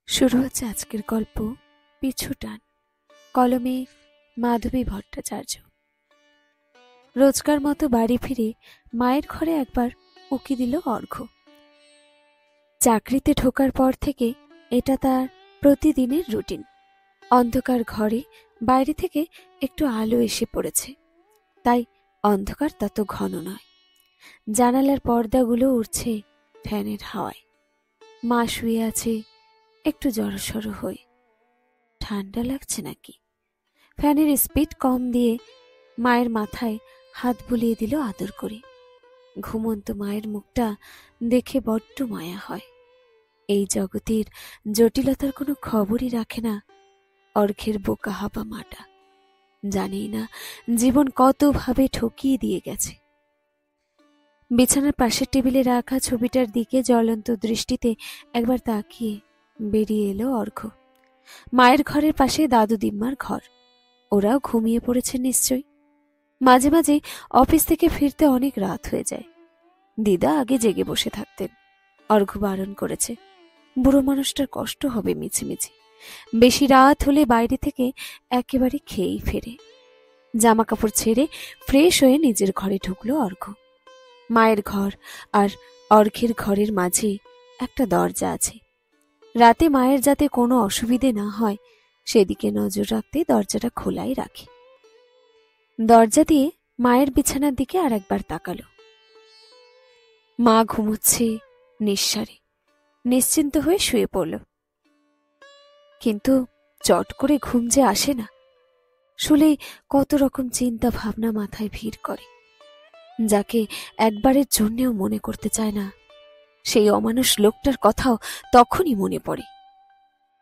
শুরু হচ্ছে আজকের গল্প পিছু টান। কলমে মাধবী ভট্টাচার্য। রোজকার মতো বাড়ি ফিরে মায়ের ঘরে একবার উকি দিল অর্ঘ্য। চাকরিতে ঢোকার পর থেকে এটা তার প্রতিদিনের রুটিন। অন্ধকার ঘরে বাইরে থেকে একটু আলো এসে পড়েছে, তাই অন্ধকার তত ঘন নয়। জানালার পর্দাগুলো উড়ছে ফ্যানের হাওয়ায়। মা শুয়ে আছে একটু জড়সড় হয়ে। ঠান্ডা লাগছে নাকি? ফ্যানের স্পিড কম দিয়ে মায়ের মাথায় হাত বুলিয়ে দিল আদর করে। ঘুমন্ত মায়ের মুখটা দেখে বড্ড মায়া হয়। এই জগতের জটিলতার কোনো খবরই রাখে না অর্ঘ্যের বোকা হাবা মাটা। জানেই না জীবন কতভাবে ঠকিয়ে দিয়ে গেছে। বিছানার পাশের টেবিলে রাখা ছবিটার দিকে জ্বলন্ত দৃষ্টিতে একবার তাকিয়ে বেরিয়ে এলো অর্ঘ্য। মায়ের ঘরের পাশে দাদু দিম্মার ঘর। ওরাও ঘুমিয়ে পড়েছে নিশ্চয়ই। মাঝে মাঝে অফিস থেকে ফিরতে অনেক রাত হয়ে যায়। দিদা আগে জেগে বসে থাকতেন। অর্ঘ্য বারণ করেছে, বুড়ো মানুষটার কষ্ট হবে মিছিমিছি। বেশি রাত হলে বাইরে থেকে একেবারে খেয়েই ফেরে। জামা কাপড় ছেড়ে ফ্রেশ হয়ে নিজের ঘরে ঢুকলো অর্ঘ্য। মায়ের ঘর আর অর্ঘ্যের ঘরের মাঝে একটা দরজা আছে। রাতে মায়ের যাতে কোনো অসুবিধে না হয় সেদিকে নজর রাখতে দরজাটা খোলাই রাখে। দরজা দিয়ে মায়ের বিছানার দিকে আর একবার তাকালো। মা ঘুমোচ্ছে নিঃসারে, নিশ্চিন্ত হয়ে শুয়ে পড়ল। কিন্তু চট করে ঘুম যে আসে না। শুলেই কত রকম চিন্তা ভাবনা মাথায় ভিড় করে। যাকে একবারের জন্যেও মনে করতে চায় না, সেই অমানুষ লোকটার কথাও তখনই মনে পড়ে।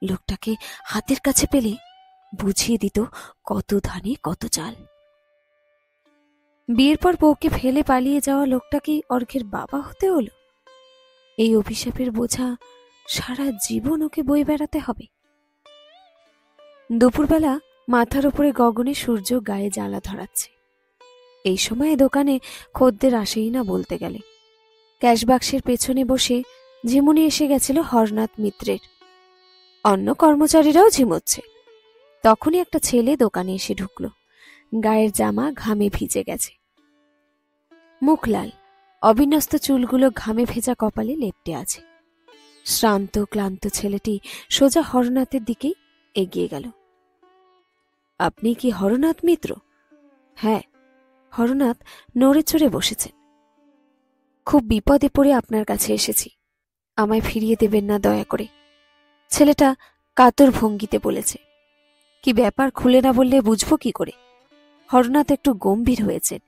লোকটাকে হাতের কাছে পেলে বুঝিয়ে দিত কত ধানে কত চাল। বিয়ের পর বউকে ফেলে পালিয়ে যাওয়া লোকটাকে অর্ঘ্যের বাবা হতে হলো। এই অভিশাপের বোঝা সারা জীবন ওকে বয়ে বেড়াতে হবে। দুপুরবেলা মাথার উপরে গগনে সূর্য গায়ে জ্বালা ধরাচ্ছে। এই সময়ে দোকানে খদ্দের আসেই না বলতে গেলে। ক্যাশবাক্সের পেছনে বসে ঝিমুনি এসে গেছিল হরনাথ মিত্রের। অন্য কর্মচারীরাও ঝিমোচ্ছে। তখনই একটা ছেলে দোকানে এসে ঢুকলো। গায়ের জামা ঘামে ভিজে গেছে, মুখ লাল, অবিন্যস্ত চুলগুলো ঘামে ভেজা কপালে লেপ্টে আছে। শ্রান্ত ক্লান্ত ছেলেটি সোজা হরনাথের দিকেই এগিয়ে গেল। আপনি কি হরনাথ মিত্র? হ্যাঁ। হরনাথ নড়ে চড়ে বসেছেন। খুব বিপদে পড়ে আপনার কাছে এসেছি, আমায় ফিরিয়ে দেবেন না দয়া করে। ছেলেটা কাতর ভঙ্গিতে বলেছে। কি ব্যাপার খুলে না বললে বুঝবো কি করে? হরনাথ একটু গম্ভীর হয়েছেন।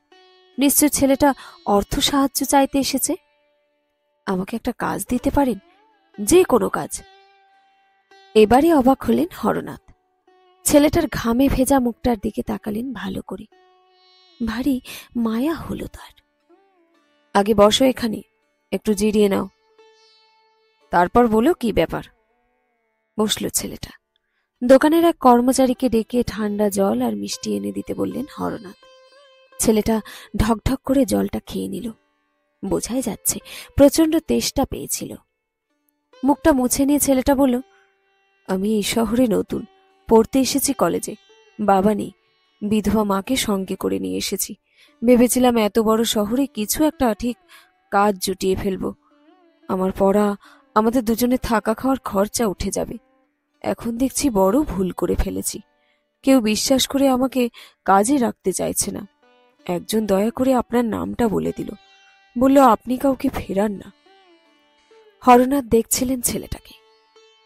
নিশ্চয় ছেলেটা অর্থ সাহায্য চাইতে এসেছে। আমাকে একটা কাজ দিতে পারেন? যে কোনো কাজ। এবারে অবাক হলেন হরনাথ। ছেলেটার ঘামে ভেজা মুখটার দিকে তাকালেন ভালো করে। ভারী মায়া হলো তার। আগে বসো এখানে, একটু জিরিয়ে নাও, তারপর বলো কি ব্যাপার। বসল ছেলেটা। দোকানের এক কর্মচারীকে ডেকে ঠান্ডা জল আর মিষ্টি এনে দিতে বললেন হরনাথ। ছেলেটা ঢকঢক করে জলটা খেয়ে নিল। বোঝাই যাচ্ছে প্রচন্ড তেষ্টা পেয়েছিল। মুখটা মুছে নিয়ে ছেলেটা বলল, আমি এই শহরে নতুন, পড়তে এসেছি কলেজে। বাবা নেই, বিধবা মাকে সঙ্গে করে নিয়ে এসেছি। ভেবেছিলাম এত বড় শহরে কিছু একটা ঠিক কাজ জুটিয়ে ফেলবো। আমার পড়া, আমাদের দুজনে থাকা খাওয়ার খরচা উঠে যাবে। এখন দেখছি বড় ভুল করে ফেলেছি। কেউ বিশ্বাস করে আমাকে কাজে রাখতে চাইছে না। একজন দয়া করে আপনার নামটা বলে দিল, বলল আপনি কাউকে ফেরান না। হরনাথ দেখছিলেন ছেলেটাকে।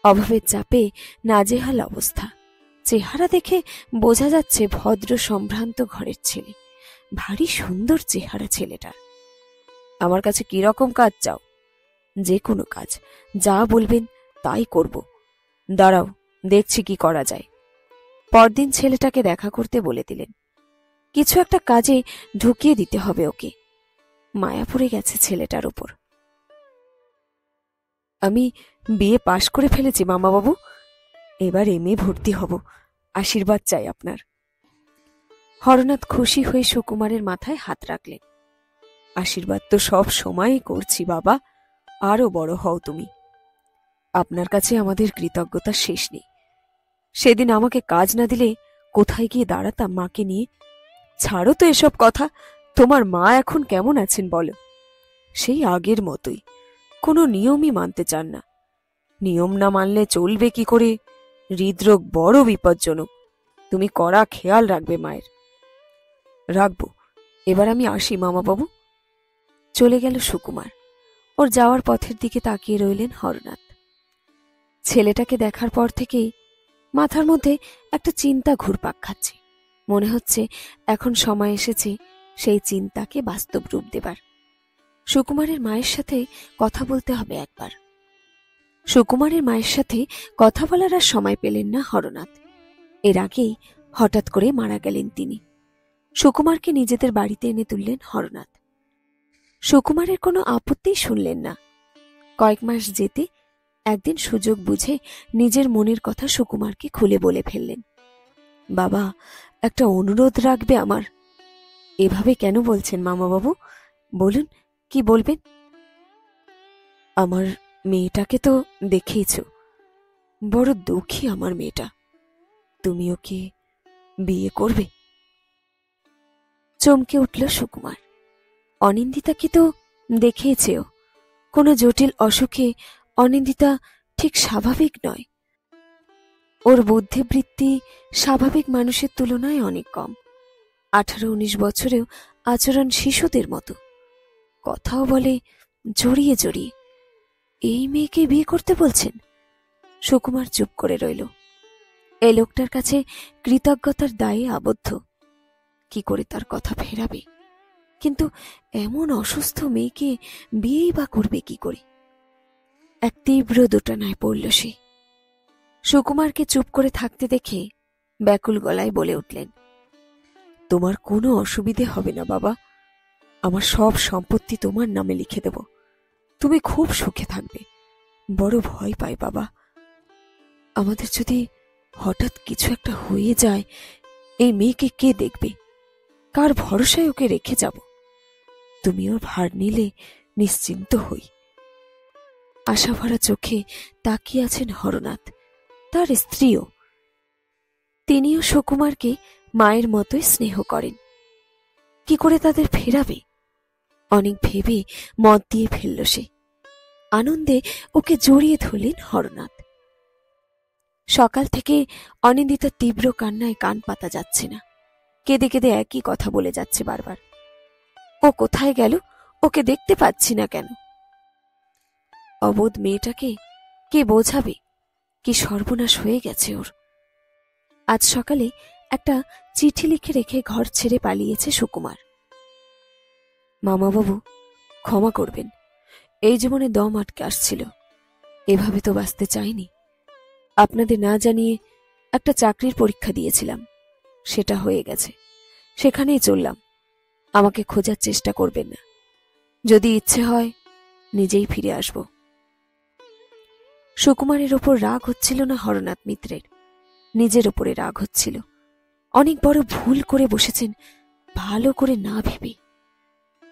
অভাবের চাপে নাজেহাল অবস্থা। চেহারা দেখে বোঝা যাচ্ছে ভদ্র সম্ভ্রান্ত ঘরের ছেলে। ভারী সুন্দর চেহারা ছেলেটার। আমার কাছে কি রকম কাজ চাও? যে কোনো কাজ, যা বলবেন তাই করব। দাঁড়াও, দেখছি কি করা যায়। পরদিন ছেলেটাকে দেখা করতে বলে দিলেন। কিছু একটা কাজে ঢুকিয়ে দিতে হবে ওকে। মায়া পড়ে গেছে ছেলেটার উপর। আমি বিএ পাশ করে ফেলেছি মামাবাবু, এবার এমএ ভর্তি হব, আশীর্বাদ চাই আপনার। হরনাথ খুশি হয়ে সুকুমারের মাথায় হাত রাখলেন। আশীর্বাদ তো সব সময়ই করছি বাবা, আরো বড় হও তুমি। আপনার কাছে আমাদের কৃতজ্ঞতার শেষ নেই। সেদিন আমাকে কাজ না দিলে কোথায় গিয়ে দাঁড়াতাম মাকে নিয়ে? ছাড়ো তো এসব কথা। তোমার মা এখন কেমন আছেন বলো? সেই আগের মতোই, কোনো নিয়মই মানতে চান না। নিয়ম না মানলে চলবে কি করে? হৃদরোগ বড় বিপজ্জনক। তুমি কড়া খেয়াল রাখবে মায়ের। রাখবো। এবার আমি আসি মামাবাবু। চলে গেল সুকুমার। ওর যাওয়ার পথের দিকে তাকিয়ে রইলেন হরনাথ। ছেলেটাকে দেখার পর থেকেই মাথার মধ্যে একটা চিন্তা ঘুরপাক খাচ্ছে। মনে হচ্ছে এখন সময় এসেছে সেই চিন্তাকে বাস্তব রূপ দেবার। সুকুমারের মায়ের সাথে কথা বলতে হবে একবার। সুকুমারের মায়ের সাথে কথা বলার আর সময় পেলেন না হরনাথ। এর আগেই হঠাৎ করে মারা গেলেন তিনি। সুকুমারকে নিজেদের বাড়িতে এনে তুললেন হরনাথ। সুকুমারের কোনো আপত্তি শুনলেন না। কয়েক মাস যেতে একদিন সুযোগ বুঝে নিজের মনের কথা সুকুমারকে খুলে বলে ফেললেন। বাবা, একটা অনুরোধ রাখবে আমার? এভাবে কেন বলছেন মামাবাবু? বলুন, কি বলবেন? আমার মেয়েটাকে তো দেখেইছ, বড় দুঃখী আমার মেয়েটা। তুমি ওকে বিয়ে করবে? চমকে উঠল সুকুমার। অনিন্দিতাকে তো দেখেইছেও। কোনো জটিল অসুখে অনিন্দিতা ঠিক স্বাভাবিক নয়। ওর বুদ্ধিবৃত্তি স্বাভাবিক মানুষের তুলনায় অনেক কম। 18-19 বছরেও আচরণ শিশুদের মতো। কথাও বলে জড়িয়ে জড়িয়ে। এই মেয়েকে বিয়ে করতে বলছেন? সুকুমার চুপ করে রইল। এই লোকটার কাছে কৃতজ্ঞতার দায়ে আবদ্ধ। কি করে তার কথা ফেরাবে? কিন্তু এমন অসুস্থ মেয়েকে বিয়েই বা করবে কি করে? এক তীব্র দোটানায় পড়ল সে। সুকুমারকে চুপ করে থাকতে দেখে ব্যাকুল গলায় বলে উঠলেন, তোমার কোনো অসুবিধে হবে না বাবা। আমার সব সম্পত্তি তোমার নামে লিখে দেব। তুমি খুব সুখে থাকবে। বড় ভয় পাই বাবা, আমাদের যদি হঠাৎ কিছু একটা হয়ে যায়, এই মেয়েকে কে দেখবে? কার ভরসায় ওকে রেখে যাব? তুমি ওর ভার নিলে নিশ্চিন্ত হই। আশাভরা চোখে তাকিয়ে আছেন হরনাথ, তার স্ত্রীও। তিনিও সুকুমারকে মায়ের মতোই স্নেহ করেন। কি করে তাদের ফেরাবে? অনেক ভেবে মত দিয়ে ফেলল সে। আনন্দে ওকে জড়িয়ে ধরলেন হরনাথ। সকাল থেকে অনিন্দিতার তীব্র কান্নায় কান পাতা যাচ্ছে না। কেঁদে কেঁদে একই কথা বলে যাচ্ছে বারবার। ও কোথায় গেল? ওকে দেখতে পাচ্ছি না কেন? অবোধ মেয়েটাকে কে বোঝাবে? কি সর্বনাশ হয়ে গেছে ওর। আজ সকালে একটা চিঠি লিখে রেখে ঘর ছেড়ে পালিয়েছে সুকুমার। মামাবাবু, ক্ষমা করবেন। এই জীবনে দম আটকে আসছিল। এভাবে তো বাঁচতে চাইনি। আপনাদের না জানিয়ে একটা চাকরির পরীক্ষা দিয়েছিলাম, সেটা হয়ে গেছে। সেখানেই চললাম। আমাকে খোঁজার চেষ্টা করবেন না। যদি ইচ্ছে হয় নিজেই ফিরে আসব। সুকুমারের ওপর রাগ হচ্ছিল না হরনাথ মিত্রের, নিজের ওপরে রাগ হচ্ছিল। অনেক বড় ভুল করে বসেছেন ভালো করে না ভেবে।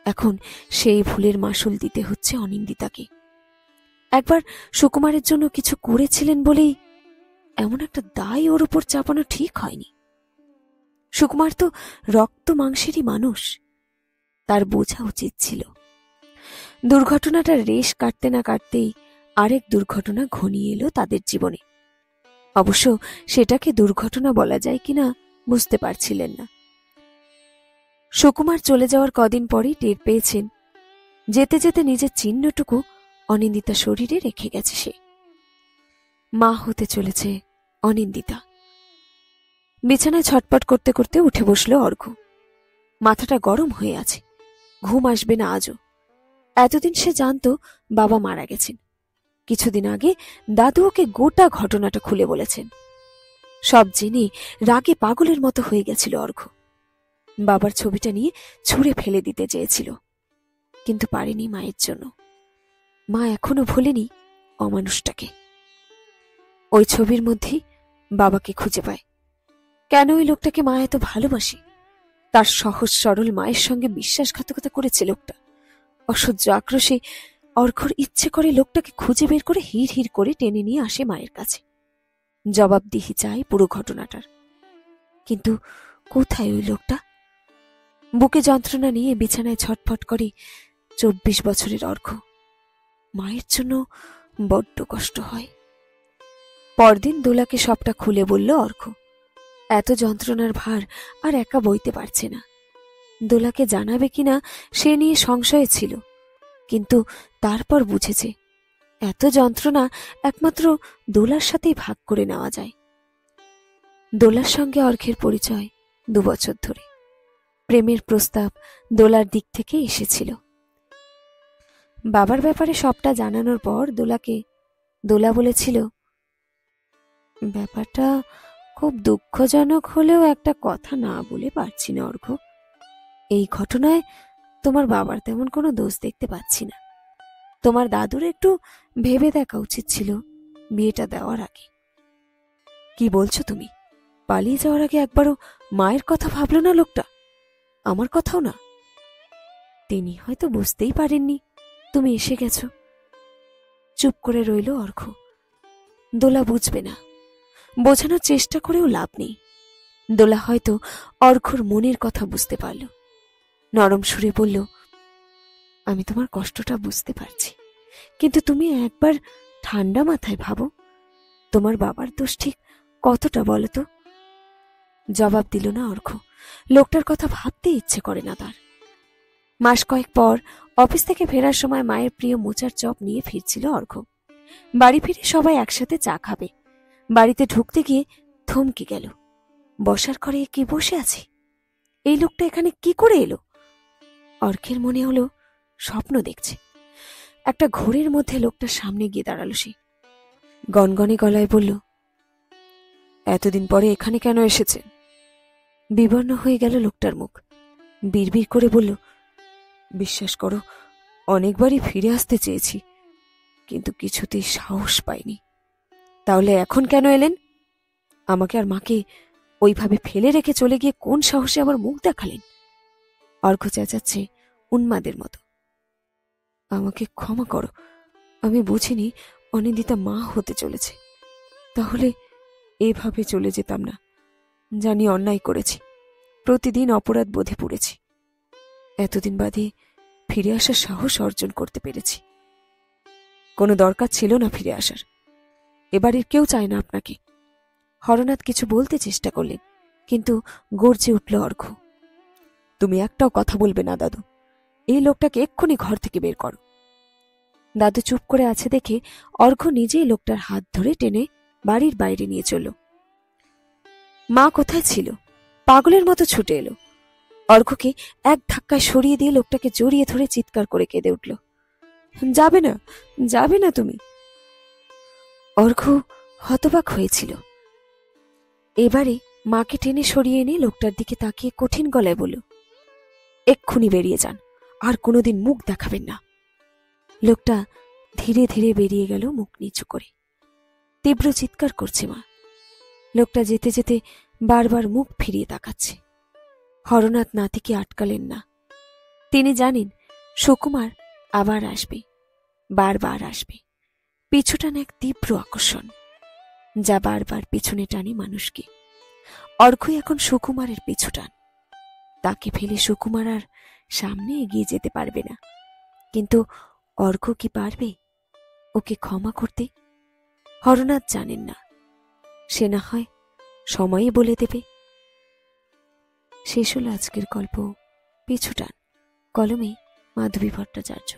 এখন সেই ভুলের মাসুল দিতে হচ্ছে অনিন্দিতাকে। একবার সুকুমারের জন্য কিছু করেছিলেন বলেই এমন একটা দায় ওর উপর চাপানো ঠিক হয়নি। সুকুমার তো রক্ত মাংসেরই মানুষ, তার বোঝা উচিত ছিল। দুর্ঘটনাটা রেশ কাটতে না কাটতেই আরেক দুর্ঘটনা ঘনিয়ে এলো তাদের জীবনে। অবশ্য সেটাকে দুর্ঘটনা বলা যায় কিনা বুঝতে পারছিলেন না। সুকুমার চলে যাওয়ার কদিন পরেই টের পেয়েছেন যেতে যেতে নিজের চিহ্নটুকু অনিন্দিতা শরীরে রেখে গেছে সে। মা হতে চলেছে অনিন্দিতা। বিছানায় ছটপট করতে করতে উঠে বসল অর্ঘ্য। মাথাটা গরম হয়ে আছে, ঘুম আসবে না আজও। এতদিন সে জানত বাবা মারা গেছেন। কিছুদিন আগে দাদু ওকে গোটা ঘটনাটা খুলে বলেছেন। সব জেনে রাগে পাগলের মতো হয়ে গেছিল অর্ঘ্য। বাবার ছবিটা নিয়ে ছুঁড়ে ফেলে দিতে চেয়েছিল, কিন্তু পারেনি মায়ের জন্য। মা এখনো ভোলেনি অমানুষটাকে। ওই ছবির মধ্যেই বাবাকে খুঁজে পায়। কেন ওই লোকটাকে মা এত ভালোবাসে? তার সহজ সরল মায়ের সঙ্গে বিশ্বাসঘাতকতা করেছে লোকটা। অসহ্য আক্রোশে অর্ঘ্যর ইচ্ছে করে লোকটাকে খুঁজে বের করে হিড় হিড় করে টেনে নিয়ে আসে মায়ের কাছে। জবাবদিহি চাই পুরো ঘটনাটার। কিন্তু কোথায় ওই লোকটা? বুকে যন্ত্রণা নিয়ে বিছানায় ছটফট করে 24 বছরের অর্ঘ্য। মায়ের জন্য বড্ড কষ্ট হয়। পরদিন দোলাকে সবটা খুলে বলল অর্ঘ্য। এত যন্ত্রণার ভার আর একা বইতে পারছে না। দোলাকে জানাবে কিনা সে নিয়ে সংশয়ে ছিল, কিন্তু তারপর বুঝেছে এত যন্ত্রণা একমাত্র দোলার সাথেই ভাগ করে নেওয়া যায়। দোলার সঙ্গে অর্ঘ্যের পরিচয় 2 বছর ধরে। প্রেমের প্রস্তাব দোলার দিক থেকে এসেছিল। বাবার ব্যাপারে সবটা জানানোর পর দোলা বলেছিল, ব্যাপারটা খুব দুঃখজনক হলেও একটা কথা না বলে পারছি না অর্ঘ্য। এই ঘটনায় তোমার বাবার তেমন কোনো দোষ দেখতে পাচ্ছি না। তোমার দাদুর একটু ভেবে দেখা উচিত ছিল বিয়েটা দেওয়ার আগে। কি বলছো তুমি? পালিয়ে যাওয়ার আগে একবারও মায়ের কথা ভাবলো না লোকটা? আমার কথাও না? তিনি হয়তো বুঝতেই পারেননি তুমি এসে গেছো। চুপ করে রইল অর্ঘ্য। দোলা বুঝবে না, বোঝানোর চেষ্টা করেও লাভ নেই। দোলা হয়তো অর্ঘ্যর মনের কথা বুঝতে পারল। নরম সুরে বলল, আমি তোমার কষ্টটা বুঝতে পারছি, কিন্তু তুমি একবার ঠান্ডা মাথায় ভাবো, তোমার বাবার দোষ ঠিক কতটা বলো তো? জবাব দিল না অর্ঘ্য। লোকটার কথা ভাবতে ইচ্ছে করে না তার। মাস কয়েক পর অফিস থেকে ফেরার সময় মায়ের প্রিয় মোচার চপ নিয়ে ফিরছিল অর্ঘ্য। বাড়ি ফিরে সবাই একসাথে চা খাবে। বাড়িতে ঢুকতে গিয়ে থমকে গেল। বসার ঘরে কি বসে আছে? এই লোকটা এখানে কি করে এলো? অর্ঘ্যের মনে হলো স্বপ্ন দেখছে। একটা ঘোরের মধ্যে লোকটার সামনে গিয়ে দাঁড়ালো সে। গনগনে গলায় বলল, এতদিন পরে এখানে কেন এসেছে? বিবর্ণ হয়ে গেল লোকটার মুখ। বিড়বিড় করে বলল, বিশ্বাস করো, অনেকবারই ফিরে আসতে চেয়েছি, কিন্তু কিছুতেই সাহস পাইনি। তাহলে এখন কেন এলেন? আমাকে আর মাকে ওইভাবে ফেলে রেখে চলে গিয়ে কোন সাহসে আমার মুখ দেখালেন? অর্ঘ্য চেঁচাচ্ছে উন্মাদের মতো। আমাকে ক্ষমা করো, আমি বুঝিনি অনিন্দিতা মা হতে চলেছে। তাহলে এভাবে চলে যেতাম না। জানি অন্যায় করেছি, প্রতিদিন অপরাধ বোধে পড়েছি। এতদিন বাদে ফিরে আসার সাহস অর্জন করতে পেরেছি। কোনো দরকার ছিল না ফিরে আসার। এবারের কেউ চায় না আপনাকে। হরনাথ কিছু বলতে চেষ্টা করলেন, কিন্তু গর্জে উঠল অর্ঘ্য, তুমি একটাও কথা বলবে না দাদু। এই লোকটাকে এক্ষুনি ঘর থেকে বের করো। দাদু চুপ করে আছে দেখে অর্ঘ্য নিজেই লোকটার হাত ধরে টেনে বাড়ির বাইরে নিয়ে চলল। মা কোথায় ছিল? পাগলের মতো ছুটে এলো। অর্ঘ্যকে এক ধাক্কায় সরিয়ে দিয়ে লোকটাকে জড়িয়ে ধরে চিৎকার করে কেঁদে উঠল, যাবে না, যাবে না তুমি। অর্ঘ্য হতবাক হয়েছিল। এবারে মাকে টেনে সরিয়ে এনে লোকটার দিকে তাকিয়ে কঠিন গলায় বলল, এক্ষুনি বেরিয়ে যান, আর কোনোদিন মুখ দেখাবেন না। লোকটা ধীরে ধীরে বেরিয়ে গেল মুখ নিচু করে। তীব্র চিৎকার করছে মা। লোকটা যেতে যেতে বারবার মুখ ফিরিয়ে তাকাচ্ছে। হরনাথ নাতিকে আটকালেন না। তিনি জানেন সুকুমার আবার আসবে, বারবার আসবে। পিছুটান এক তীব্র আকর্ষণ, যা বারবার পিছনে টানে মানুষকে। অর্ঘ্য এখন সুকুমারের পিছুটান। তাকে ফেলে সুকুমার আর সামনে এগিয়ে যেতে পারবে না। কিন্তু অর্ঘ্য কি পারবে ওকে ক্ষমা করতে? হরনাথ জানেন না। সে না হয় সময়ই বলে দেবে। শেষ হলো আজকের গল্প পিছুটান। কলমে মাধবী ভট্টাচার্য।